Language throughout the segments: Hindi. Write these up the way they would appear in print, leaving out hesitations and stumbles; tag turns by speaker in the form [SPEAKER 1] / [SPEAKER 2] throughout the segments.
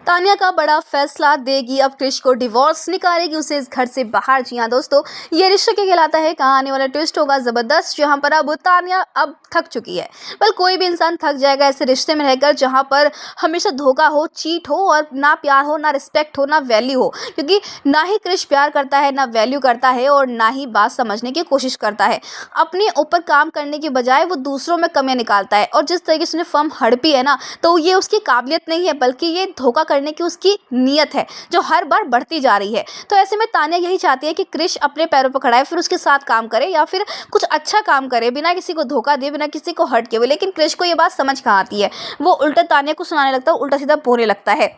[SPEAKER 1] तान्या का बड़ा फैसला, देगी अब क्रिश को डिवोर्स, निकालेगी उसे इस घर से बाहर। जी हाँ दोस्तों, ये रिश्ता क्या कहलाता है, कहाँ आने वाला ट्विस्ट होगा जबरदस्त, जहाँ पर अब तान्या अब थक चुकी है। पर कोई भी इंसान थक जाएगा ऐसे रिश्ते में रहकर जहाँ पर हमेशा धोखा हो, चीट हो और ना प्यार हो, ना रिस्पेक्ट हो, ना वैल्यू हो। क्योंकि ना ही क्रिश प्यार करता है, ना वैल्यू करता है और ना ही बात समझने की कोशिश करता है। अपने ऊपर काम करने की बजाय वो दूसरों में कमियां निकालता है। और जिस तरीके से उसने फर्म हड़पी है ना, तो ये उसकी काबिलियत नहीं है बल्कि ये धोखा करने की उसकी नीयत है जो हर बार बढ़ती जा रही है। तो ऐसे में तान्या यही चाहती है कि क्रिश अपने पैरों पर खड़ा है, फिर उसके साथ काम करे या फिर कुछ अच्छा काम करे, बिना किसी को धोखा दिए, बिना किसी को हर्ट किए हुए। लेकिन क्रिश को ये बात समझ कहाँ आती है, वो उल्टा तान्या को सुनाने लगता है, उल्टा सीधा बोलने लगता है।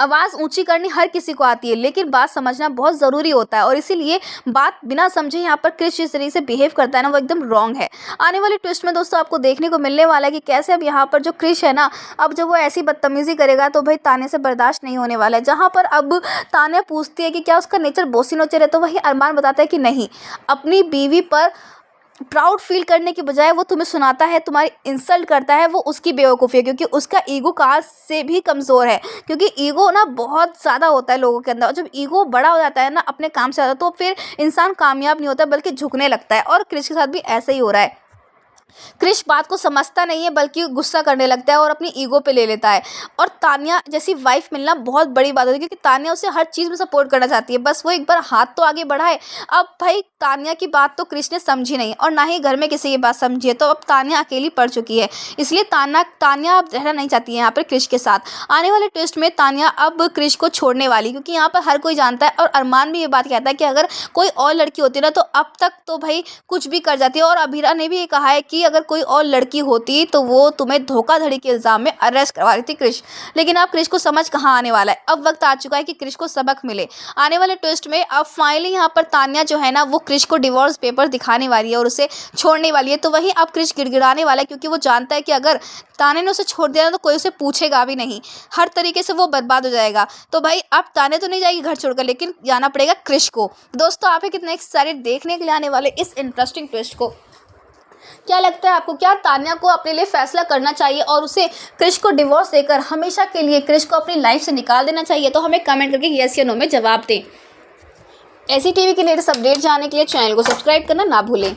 [SPEAKER 1] आवाज़ ऊंची करनी हर किसी को आती है, लेकिन बात समझना बहुत ज़रूरी होता है। और इसीलिए बात बिना समझे यहाँ पर क्रिश जिस तरीके से बिहेव करता है ना, वो एकदम रॉन्ग है। आने वाले ट्विस्ट में दोस्तों आपको देखने को मिलने वाला है कि कैसे अब यहाँ पर जो क्रिश है ना, अब जब वो ऐसी बदतमीज़ी करेगा तो भाई तान्या से बर्दाश्त नहीं होने वाला है। जहाँ पर अब तान्या पूछती है कि क्या उसका नेचर बोसी नोचर है, तो वही अरमान बताता है कि नहीं, अपनी बीवी पर प्राउड फील करने के बजाय वो तुम्हें सुनाता है, तुम्हारी इंसल्ट करता है, वो उसकी बेवकूफ़ी है। क्योंकि उसका ईगो काज से भी कमज़ोर है। क्योंकि ईगो ना बहुत ज़्यादा होता है लोगों के अंदर, और जब ईगो बड़ा हो जाता है ना अपने काम से ज़्यादा, तो फिर इंसान कामयाब नहीं होता बल्कि झुकने लगता है। और क्रिश के साथ भी ऐसा ही हो रहा है। क्रिश बात को समझता नहीं है बल्कि गुस्सा करने लगता है और अपनी ईगो पे ले लेता है। और तान्या जैसी वाइफ मिलना बहुत बड़ी बात होती है, क्योंकि तान्या उसे हर चीज़ में सपोर्ट करना चाहती है, बस वो एक बार हाथ तो आगे बढ़ाए। अब भाई तान्या की बात तो क्रिश ने समझी नहीं और ना ही घर में किसी की बात समझी है, तो अब तान्या अकेली पड़ चुकी है। इसलिए तान्या अब रहना नहीं चाहती है यहाँ पर क्रिश के साथ। आने वाले ट्विस्ट में तान्या अब क्रिश को छोड़ने वाली, क्योंकि यहाँ पर हर कोई जानता है और अरमान भी ये बात कहता है कि अगर कोई और लड़की होती ना तो अब तक तो भाई कुछ भी कर जाती है। और अभीरा ने भी ये कहा है कि अगर कोई और लड़की होती तो वो तुम्हें धोखाधड़ी के इल्जाम में अरेस्ट करवा रही थी क्रिश। लेकिन अब क्रिश को समझ कहाँ आने वाला है, अब वक्त आ चुका है कि क्रिश को सबक मिले। आने वाले ट्विस्ट में अब फाइनली यहाँ पर तान्या जो है ना, वो क्रिश को डिवोर्स पेपर दिखाने वाली है और उसे छोड़ने वाली है। तो वही अब क्रिश गिड़गिड़ाने वाला है, क्योंकि वो जानता है कि अगर तान्या ने उसे छोड़ दिया ना तो कोई उसे पूछेगा भी नहीं, हर तरीके से वो बर्बाद हो जाएगा। तो भाई अब तान्या तो नहीं जाएगी घर छोड़कर, लेकिन जाना पड़ेगा क्रिश को। दोस्तों आप कितने एक्साइटेड देखने के लिए आने वाले इस इंटरेस्टिंग ट्विस्ट को? क्या लगता है आपको, क्या तान्या को अपने लिए फैसला करना चाहिए और उसे क्रिश को डिवोर्स देकर हमेशा के लिए क्रिश को अपनी लाइफ से निकाल देना चाहिए? तो हमें कमेंट करके यस या नो में जवाब दें। ऐसी टीवी के लेटेस्ट अपडेट जानने के लिए चैनल को सब्सक्राइब करना ना भूलें।